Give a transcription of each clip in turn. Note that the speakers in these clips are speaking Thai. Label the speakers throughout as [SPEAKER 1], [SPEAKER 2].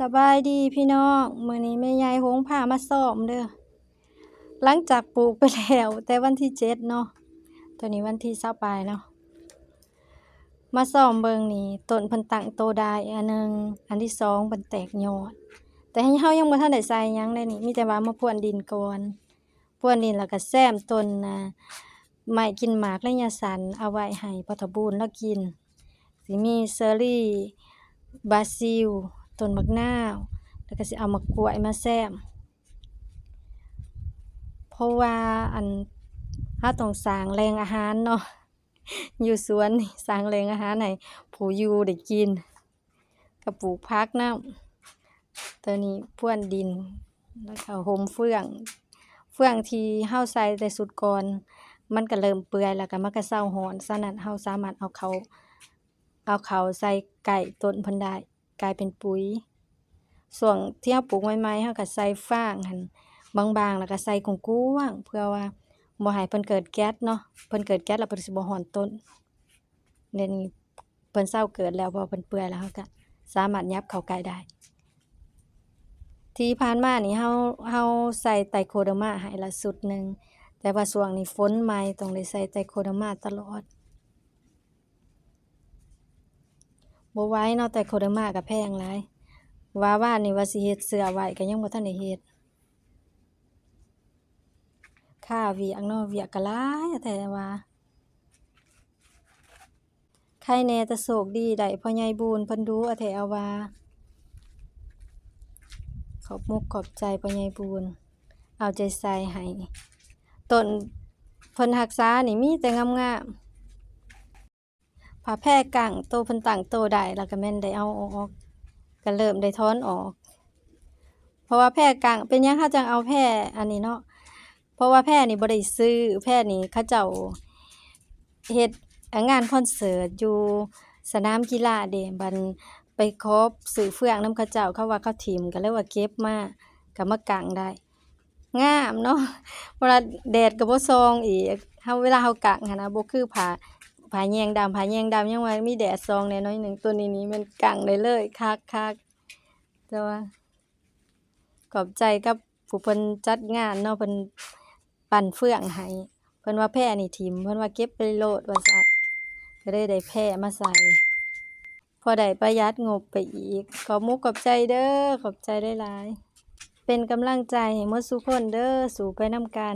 [SPEAKER 1] สบายดีพี่น้องมื้อนี้แม่ยายหงพามาซ้อมเด้อหลังจากปลูกไปแล้วแต่วันที่7เนาะตัวนี้วันที่20ปลายเนาะมาซ้อมเบิ่งนี่ต้นเพิ่นตั้งโตได้อันหนึงอันที่2เพิ่นแตกยอดแต่เฮายังบ่ทันได้ใส่หยังเลยนี่มีแต่ว่ามาพรวนดินก่อนพรวนดินแล้วก็แซมต้นไม้กินหมากระยะสันเอาไว้ให้พ่อทบูรณ์เลากินสิมีเชอร์รี่บราซิลต้นบักนาวแล้วก็สิเอามะกล้วยมาแซมเพราะว่าเฮาต้องสร้างแหล่งอาหารเนาะอยู่สวนนี่สร้างแหล่งอาหารให้ผู้อยู่ได้กินก็ปลูกผักนำตัวนี้พรวนดินแล้วก็ห่มเฟืองที่เฮาใส่แต่สุดก่อนมันก็เริ่มเปื่อยแล้วก็มันก็เซาร้อนฉะนั้นเฮาสามารถเอาเขาใส่ไก่ต้นเพิ่นได้กลายเป็นปุ๋ยส่วนที่เฮาปลูกใหม่ๆเฮาก็ใส่ฟางหั่นบางๆแล้วก็ใส่กว้างๆเพื่อว่าบ่ให้เพิ่นเกิดแก๊สเนาะเพิ่นเกิดแก๊สแล้วเพิ่นสิบ่ร้อนต้นเดี๋ยวนี้เพิ่นเซาเกิดแล้วเพราะเพิ่นเปื่อยแล้วเฮาก็สามารถยับเข้าใกล้ได้ที่ผ่านมานี่เฮาใส่ไตรโคเดอร์มาให้ละสุดหนึ่งแต่ว่าช่วงนี้ฝนใหม่ต้องได้ใส่ไตรโคเดอร์มาตลอดบ่ไหวเนาะไตรโคเดอร์มาก็แพงหลายว่านี่ว่าสิเฮ็ดเสื้อไว้ก็ยังบ่ทันได้เฮ็ดค่าเวียกเนาะเวียกก็หลายแต่ว่าใครแน่แต่โชคดีได้พ่อใหญ่บูนเพิ่นดูแท้ว่าขอบมุกขอบใจพ่อใหญ่บูนเอาใจใส่ให้ต้นเพิ่นรักษานี่มีแต่งามๆผ้าแพร่กังโตเพิ่นตั้งโตได้แล้วก็แม่นได้เอาออกก็เริ่มได้ถอนออกเพราะว่าแพร่กังเป็นหยังเขาจังเอาแพร่อันนี้เนาะเพราะว่าแพร่นี่บ่ได้ซื้อแพร่นี่เขาเจ้าเฮ็ดงานคอนเสิร์ตอยู่สนามกีฬาเด้บัดไปขอซื้อเฟืองนำเขาเจ้าเขาว่าเขาถิ้มก็เลยว่าเก็บมาก็มากางได้งามเนาะเวลาแดดก็บ่ส่องอีกเวลาเรากางหั้นนะบ่คือผ้าแยงดำยังว่ามีแดดส่องแหน่น้อยหนึ่งตัวนี้นี่มันกางได้เลยคักๆแต่ว่าขอบใจกับผู้เพิ่นจัดงานเนาะเพิ่นปั่นเฟืองให้เพิ่นว่าแพร่นี่ถิ้มเพิ่นว่าเก็บไปโลดว่าซั่นก็เลยได้แพร่มาใส่พอได้ประหยัดงบไปอีกขอบมุกขอบใจเด้อขอบใจหลายๆเป็นกำลังใจให้หมดซุคนเด้อสู้ไปนำกัน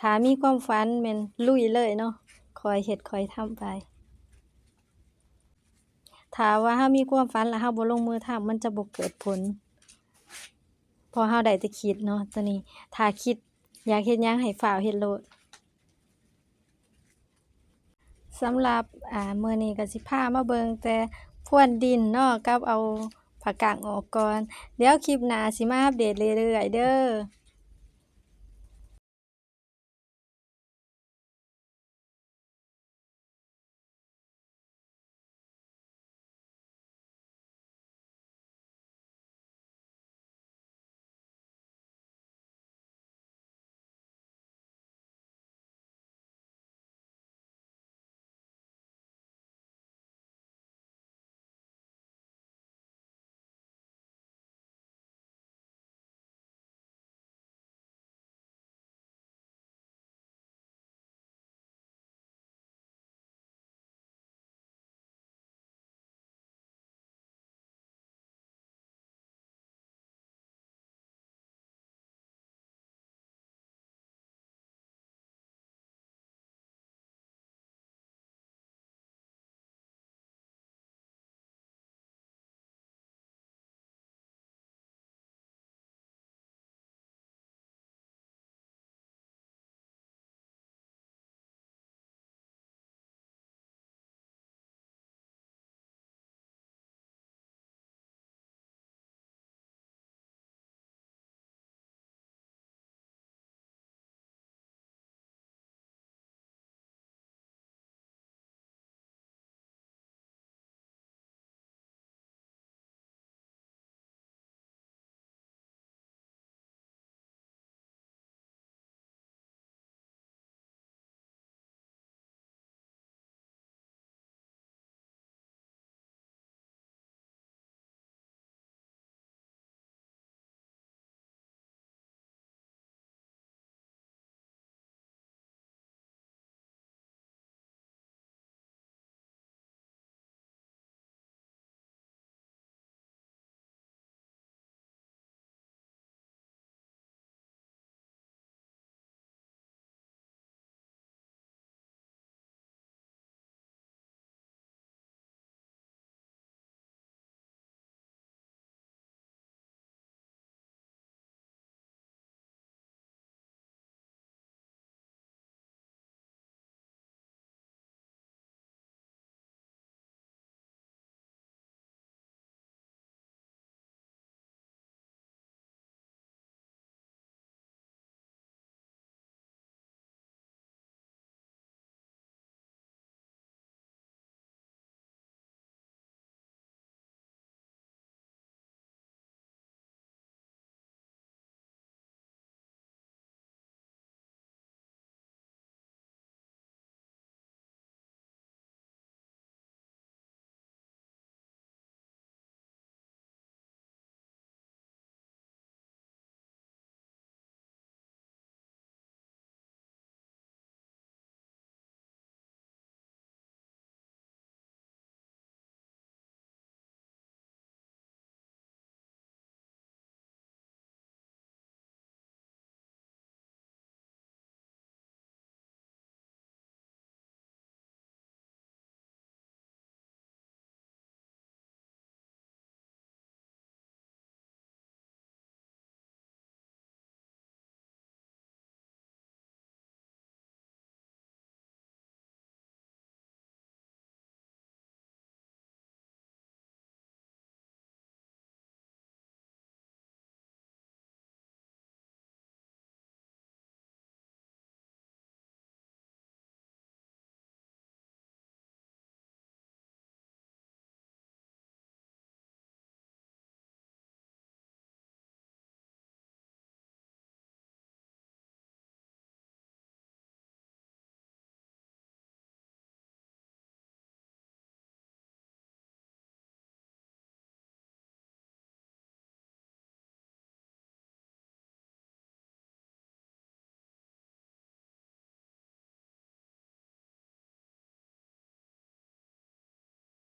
[SPEAKER 1] ถ้ามีความฝันแม่นลุยเลยเนาะค่อยเฮ็ดค่อยทำไปถ้าว่าเฮามีความฝันแล้วเฮาบ่ลงมือทำมันจะบ่เกิดผลเพราะเฮาได้แต่คิดเนาะตัวนี้ถ้าคิดอยากเฮ็ดหยังให้ฟ้าวเฮ็ดโลดสำหรับมื้อนี้ก็สิพามาเบิ่งแต่พรวนดินเนาะกับเอาผักกางออกก่อนเดี๋ยวคลิปหน้าสิมาอัปเดตเรื่อยๆเด้อ